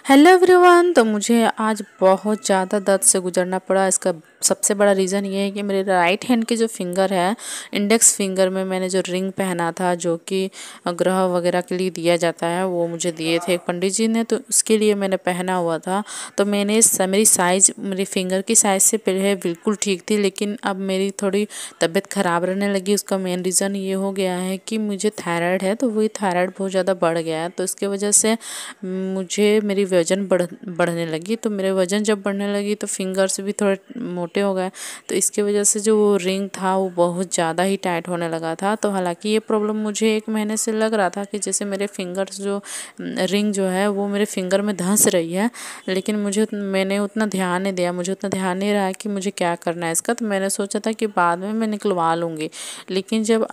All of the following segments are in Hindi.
Hello everyone. तो मुझे आज बहुत ज़्यादा दर्द से गुजरना पड़ा। इसका सबसे बड़ा रीज़न ये है कि मेरे राइट हैंड के जो फिंगर है, इंडेक्स फिंगर में मैंने जो रिंग पहना था, जो कि ग्रह वगैरह के लिए दिया जाता है, वो मुझे दिए थे एक पंडित जी ने, तो उसके लिए मैंने पहना हुआ था। तो मेरी साइज़, मेरी फिंगर की साइज़ से पहले बिल्कुल ठीक थी, लेकिन अब मेरी थोड़ी तबीयत ख़राब रहने लगी। उसका मेन रीज़न ये हो गया है कि मुझे थायराइड है, तो वही थायराइड बहुत ज़्यादा बढ़ गया है। तो इसके वजह से मुझे मेरी वज़न बढ़ने लगी। तो मेरे वज़न जब बढ़ने लगी तो फिंगर्स भी थोड़े मोटे हो गए। तो इसकी वजह से जो वो रिंग था वो बहुत ज़्यादा ही टाइट होने लगा था। तो हालांकि ये प्रॉब्लम मुझे 1 महीने से लग रहा था कि जैसे मेरे फिंगर्स जो रिंग जो है वो मेरे फिंगर में धंस रही है, लेकिन मैंने उतना ध्यान नहीं दिया। मुझे उतना ध्यान नहीं रहा कि मुझे क्या करना है इसका। तो मैंने सोचा था कि बाद में मैं निकलवा लूँगी, लेकिन जब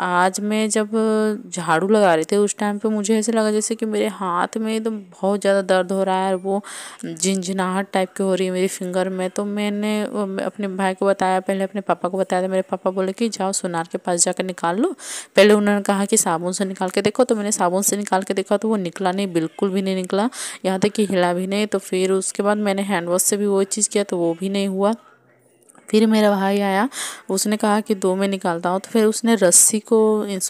झाड़ू लगा रही थी उस टाइम पे मुझे ऐसे लगा जैसे कि मेरे हाथ में एकदम बहुत ज़्यादा दर्द हो रहा है और वो झिंझनाहट टाइप की हो रही है मेरी फिंगर में। तो मैंने अपने भाई को बताया, पहले अपने पापा को बताया। तो मेरे पापा बोले कि जाओ सोनार के पास जाकर निकाल लो। पहले उन्होंने कहा कि साबुन से निकाल के देखो, तो मैंने साबुन से निकाल के देखा तो वो निकला नहीं, बिल्कुल भी नहीं निकला, यहाँ तक कि हिला भी नहीं। तो फिर उसके बाद मैंने हैंड वॉश से भी वो चीज़ किया तो वो भी नहीं हुआ। फिर मेरा भाई आया, उसने कहा कि 2 में निकालता हूँ। तो फिर उसने रस्सी को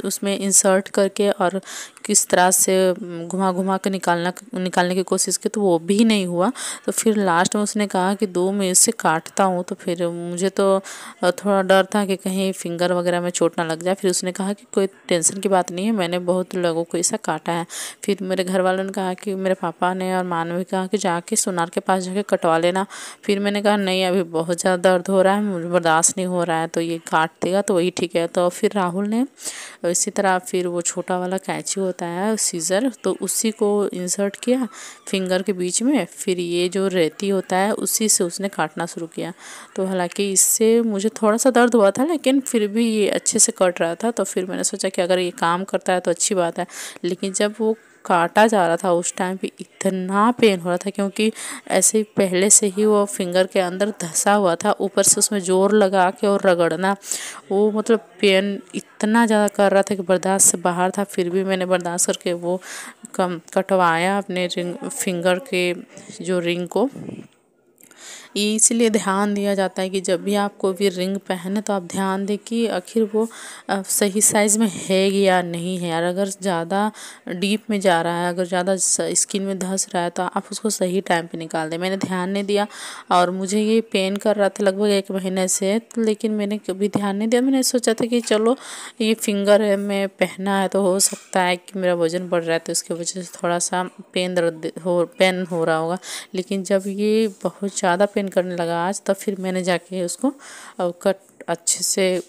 उसमें इंसर्ट करके और किस तरह से घुमा घुमा के निकालने की कोशिश की, तो वो भी नहीं हुआ। तो फिर लास्ट में उसने कहा कि 2 में इससे काटता हूँ। तो फिर मुझे तो थोड़ा डर था कि कहीं फिंगर वगैरह में चोट ना लग जाए। फिर उसने कहा कि कोई टेंशन की बात नहीं है, मैंने बहुत लोगों को ऐसा काटा है। फिर मेरे घर वालों ने कहा कि मेरे पापा ने और माँ ने भी कहा कि जाके सोनार के पास जाके कटवा लेना। फिर मैंने कहा नहीं, अभी बहुत ज़्यादा दर्द हो रहा है, मुझे बर्दाश्त नहीं हो रहा है, तो ये काट देगा तो वही ठीक है। तो फिर राहुल ने इसी तरह फिर वो छोटा वाला कैंची होता है सीज़र, तो उसी को इंसर्ट किया फिंगर के बीच में। फिर ये जो रेती होता है उसी से उसने काटना शुरू किया। तो हालांकि इससे मुझे थोड़ा सा दर्द हुआ था, लेकिन फिर भी ये अच्छे से कट रहा था। तो फिर मैंने सोचा कि अगर ये काम करता है तो अच्छी बात है। लेकिन जब वो काटा जा रहा था उस टाइम पे इतना पेन हो रहा था, क्योंकि ऐसे ही पहले से ही वो फिंगर के अंदर धंसा हुआ था, ऊपर से उसमें जोर लगा के और रगड़ना, वो मतलब पेन इतना ज़्यादा कर रहा था कि बर्दाश्त से बाहर था। फिर भी मैंने बर्दाश्त करके वो कम कटवाया अपने फिंगर के जो रिंग को। इसलिए ध्यान दिया जाता है कि जब भी आप कोई भी रिंग पहने तो आप ध्यान दें कि आखिर वो सही साइज़ में है या नहीं है। और अगर ज़्यादा डीप में जा रहा है, अगर ज़्यादा स्किन में धंस रहा है, तो आप उसको सही टाइम पे निकाल दें। मैंने ध्यान नहीं दिया और मुझे ये पेन कर रहा था लगभग 1 महीने से, लेकिन मैंने कभी ध्यान नहीं दिया। मैंने सोचा था कि चलो ये फिंगर है में पहना है तो हो सकता है कि मेरा वज़न बढ़ रहा है, तो इसकी वजह से थोड़ा सा पेन हो रहा होगा। लेकिन जब ये बहुत ज़्यादा पेन करने लगा आज, तब फिर मैंने जाके उसको कट अच्छे से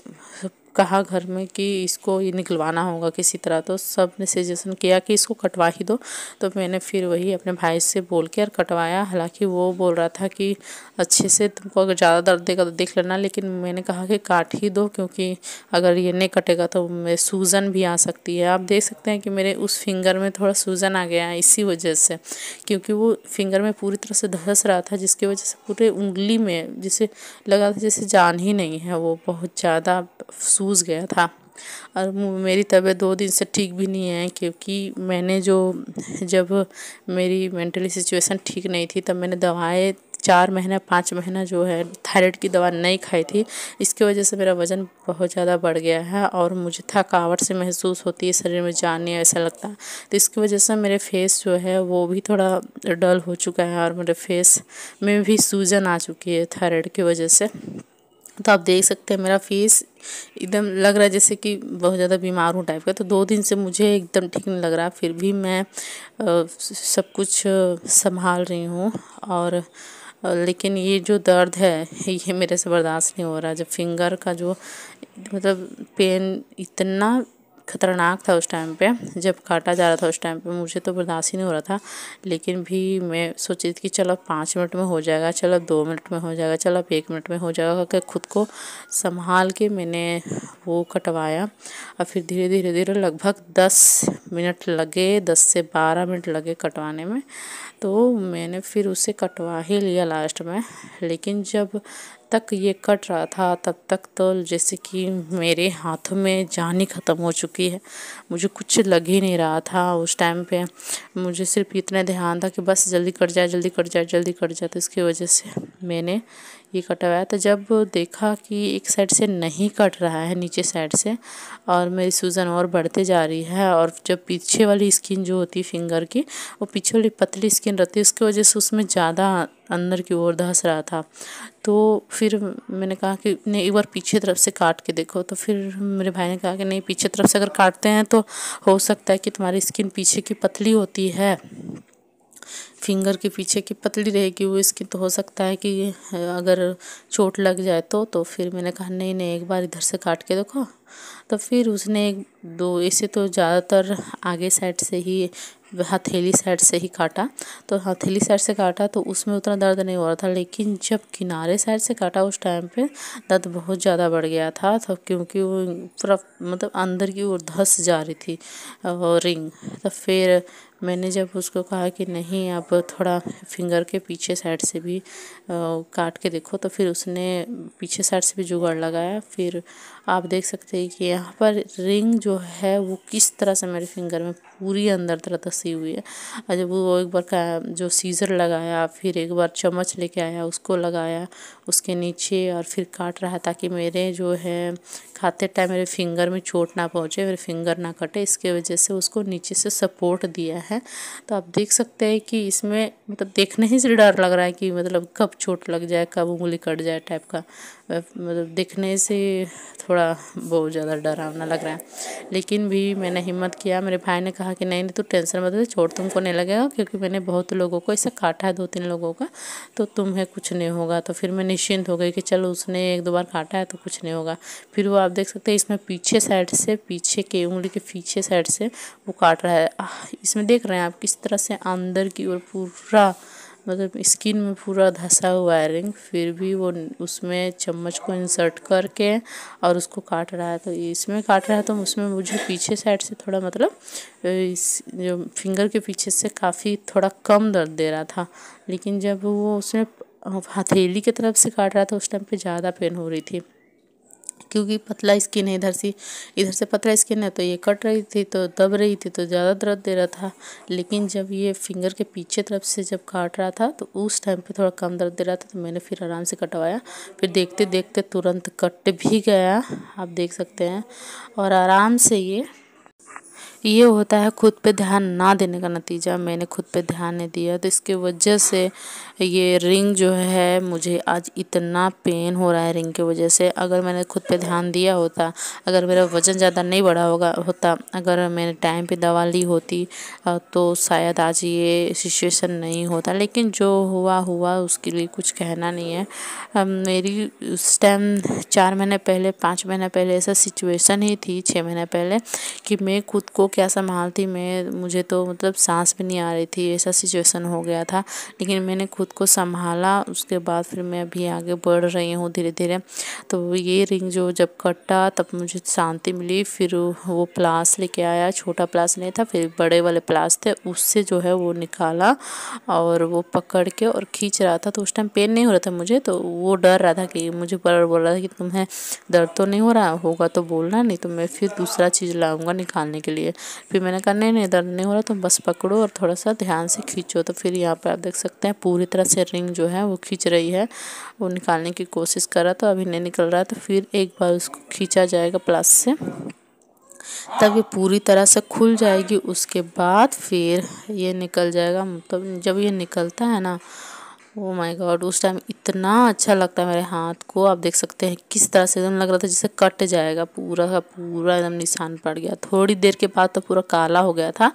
कहा घर में कि इसको ये निकलवाना होगा किसी तरह। तो सब ने सजेशन किया कि इसको कटवा ही दो। तो मैंने फिर वही अपने भाई से बोल के और कटवाया। हालांकि वो बोल रहा था कि अच्छे से तुमको अगर ज़्यादा दर्द देगा तो देख लेना, लेकिन मैंने कहा कि काट ही दो, क्योंकि अगर ये नहीं कटेगा तो मेरे सूजन भी आ सकती है। आप देख सकते हैं कि मेरे उस फिंगर में थोड़ा सूजन आ गया है इसी वजह से, क्योंकि वो फिंगर में पूरी तरह से धंस रहा था, जिसकी वजह से पूरे उंगली में जैसे लगा था जैसे जान ही नहीं है, वो बहुत ज़्यादा सूज गया था। और मेरी तबीयत 2 दिन से ठीक भी नहीं है, क्योंकि मैंने जब मेरी मेंटली सिचुएशन ठीक नहीं थी तब मैंने दवाएं 4 महीना 5 महीना जो है थायराइड की दवा नहीं खाई थी। इसकी वजह से मेरा वज़न बहुत ज़्यादा बढ़ गया है और मुझे थकावट से महसूस होती है, शरीर में जान नहीं ऐसा लगता है। तो इसकी वजह से मेरे फेस जो है वो भी थोड़ा डल हो चुका है और मेरे फेस में भी सूजन आ चुकी है थायराइड की वजह से। तो आप देख सकते हैं मेरा फेस एकदम लग रहा है जैसे कि बहुत ज़्यादा बीमार हूँ टाइप का। तो 2 दिन से मुझे एकदम ठीक नहीं लग रहा, फिर भी मैं सब कुछ संभाल रही हूँ। और लेकिन ये जो दर्द है ये मेरे से बर्दाश्त नहीं हो रहा। जब फिंगर का जो मतलब पेन इतना खतरनाक था उस टाइम पे, जब काटा जा रहा था उस टाइम पे मुझे तो बर्दाश्त ही नहीं हो रहा था। लेकिन भी मैं सोची थी कि चलो 5 मिनट में हो जाएगा, चलो 2 मिनट में हो जाएगा, चलो 1 मिनट में हो जाएगा, करके खुद को संभाल के मैंने वो कटवाया। और फिर धीरे धीरे धीरे लगभग 10 मिनट लगे, 10 से 12 मिनट लगे कटवाने में। तो मैंने फिर उसे कटवा ही लिया लास्ट में। लेकिन जब तक ये कट रहा था तब तक तो जैसे कि मेरे हाथों में जान ही ख़त्म हो चुकी है। मुझे कुछ लग ही नहीं रहा था उस टाइम पे। मुझे सिर्फ इतना ध्यान था कि बस जल्दी कट जाए, जल्दी कट जाए, जल्दी कट जाए। तो इसकी वजह से मैंने ये कटवाया। तो जब देखा कि एक साइड से नहीं कट रहा है, नीचे साइड से, और मेरी सूजन और बढ़ते जा रही है, और जब पीछे वाली स्किन जो होती है फिंगर की, वो पीछे वाली पतली स्किन रहती है, उसकी वजह से उसमें ज़्यादा अंदर की ओर धंस रहा था। तो फिर मैंने कहा कि नहीं, एक बार पीछे तरफ से काट के देखो। तो फिर मेरे भाई ने कहा कि नहीं, पीछे तरफ से अगर काटते हैं तो हो सकता है कि तुम्हारी स्किन पीछे की पतली होती है, फिंगर के पीछे की पतली रहेगी वो स्किन, तो हो सकता है कि अगर चोट लग जाए तो फिर मैंने कहा नहीं नहीं, एक बार इधर से काट के देखो। तो फिर उसने एक दो ऐसे तो ज़्यादातर आगे साइड से ही, हथेली साइड से ही काटा। तो हथेली साइड से काटा तो उसमें उतना दर्द नहीं हो रहा था, लेकिन जब किनारे साइड से काटा उस टाइम पे दर्द बहुत ज़्यादा बढ़ गया था। तो क्योंकि वो पूरा मतलब अंदर की ओर धंस जा रही थी रिंग। तो फिर मैंने जब उसको कहा कि नहीं, आप थोड़ा फिंगर के पीछे साइड से भी काट के देखो, तो फिर उसने पीछे साइड से भी जुगाड़ लगाया। फिर आप देख सकते हैं कि यहाँ पर रिंग जो है वो किस तरह से मेरे फिंगर में पूरी अंदर तरह धसी हुई है। और जब वो एक बार का जो सीज़र लगाया, फिर एक बार चम्मच लेके आया, उसको लगाया उसके नीचे, और फिर काट रहा ताकि मेरे जो है खाते टाइम मेरे फिंगर में चोट ना पहुँचे, मेरे फिंगर ना कटे। इसके वजह से उसको नीचे से सपोर्ट दिया है। तो आप देख सकते हैं कि इसमें मतलब देखने ही से डर लग रहा है कि मतलब कब चोट लग जाए, कब उंगली कट जाए टाइप का। मतलब देखने से थोड़ा बहुत ज़्यादा डरावना लग रहा है। लेकिन भी मैंने हिम्मत किया। मेरे भाई ने कहा कि नहीं नहीं, तू टेंशन मत ले, चोट तुमको नहीं लगेगा, क्योंकि मैंने बहुत लोगों को ऐसा काटा है, 2-3 लोगों का, तो तुम्हें कुछ नहीं होगा। तो फिर मैं निश्चिंत हो गई कि चलो उसने 1-2 बार काटा है तो कुछ नहीं होगा। फिर वो आप देख सकते हैं इसमें पीछे साइड से, पीछे के उंगली के पीछे साइड से वो काट रहा है। इसमें देख रहे हैं आप किस तरह से अंदर की ओर पूरा मतलब स्किन में पूरा धंसा हुआ है रिंग। फिर भी वो उसमें चम्मच को इंसर्ट करके और उसको काट रहा है। तो इसमें काट रहा है तो उसमें मुझे पीछे साइड से थोड़ा मतलब इस जो फिंगर के पीछे से काफ़ी थोड़ा कम दर्द दे रहा था। लेकिन जब वो उसमें हथेली की तरफ से काट रहा था उस टाइम पे ज़्यादा पेन हो रही थी, क्योंकि पतला स्किन है, इधर से पतला स्किन है, तो ये कट रही थी तो दब रही थी तो ज़्यादा दर्द दे रहा था। लेकिन जब ये फिंगर के पीछे तरफ से जब काट रहा था तो उस टाइम पे थोड़ा कम दर्द दे रहा था। तो मैंने फिर आराम से कटवाया। फिर देखते देखते तुरंत कट भी गया, आप देख सकते हैं। और आराम से ये होता है खुद पे ध्यान ना देने का नतीजा। मैंने खुद पे ध्यान नहीं दिया, तो इसके वजह से ये रिंग जो है मुझे आज इतना पेन हो रहा है रिंग की वजह से। अगर मैंने खुद पे ध्यान दिया होता, अगर मेरा वज़न ज़्यादा नहीं बढ़ा होता, अगर मैंने टाइम पे दवा ली होती तो शायद आज ये सिचुएशन नहीं होता। लेकिन जो हुआ हुआ, उसके लिए कुछ कहना नहीं है। मेरी उस टाइम 4 महीने पहले, 5 महीने पहले ऐसा सिचुएशन ही थी, 6 महीने पहले, कि मैं खुद को क्या संभालती। मुझे तो मतलब सांस भी नहीं आ रही थी, ऐसा सिचुएशन हो गया था। लेकिन मैंने खुद को संभाला। उसके बाद फिर मैं अभी आगे बढ़ रही हूँ धीरे धीरे। तो ये रिंग जो जब कटा तब मुझे शांति मिली। फिर वो प्लास लेके आया, छोटा प्लास नहीं था, फिर बड़े वाले प्लास थे, उससे जो है वो निकाला और वो पकड़ के और खींच रहा था। तो उस टाइम पेन नहीं हो रहा था मुझे, तो वो डर रहा था कि मुझे पर बोल रहा था कि तुम्हें दर्द तो नहीं हो रहा होगा तो बोलना, नहीं तो मैं फिर दूसरा चीज़ लाऊंगा निकालने के लिए। फिर मैंने कहा नहीं नहीं, दर्द नहीं हो रहा, तुम बस पकड़ो और थोड़ा सा ध्यान से खींचो। तो फिर यहाँ पर आप देख सकते हैं पूरी तरह से रिंग जो है वो खींच रही है। वो निकालने की कोशिश कर रहा था, अभी नहीं निकल रहा। तो फिर एक बार उसको खींचा जाएगा प्लस से, तब ये पूरी तरह से खुल जाएगी। उसके बाद फिर ये निकल जाएगा। मतलब जब ये निकलता है ना, ओ माय गॉड, उस टाइम इतना अच्छा लगता है मेरे हाथ को। आप देख सकते हैं किस तरह से एकदम लग रहा था जैसे कट जाएगा, पूरा का पूरा एकदम निशान पड़ गया। थोड़ी देर के बाद तो पूरा काला हो गया था।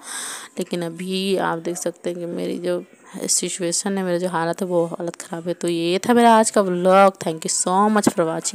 लेकिन अभी आप देख सकते हैं कि मेरी जो सिचुएशन है, मेरा जो हालत है वो हालत ख़राब है। तो ये था मेरा आज का vlog. Thank you so much for watching.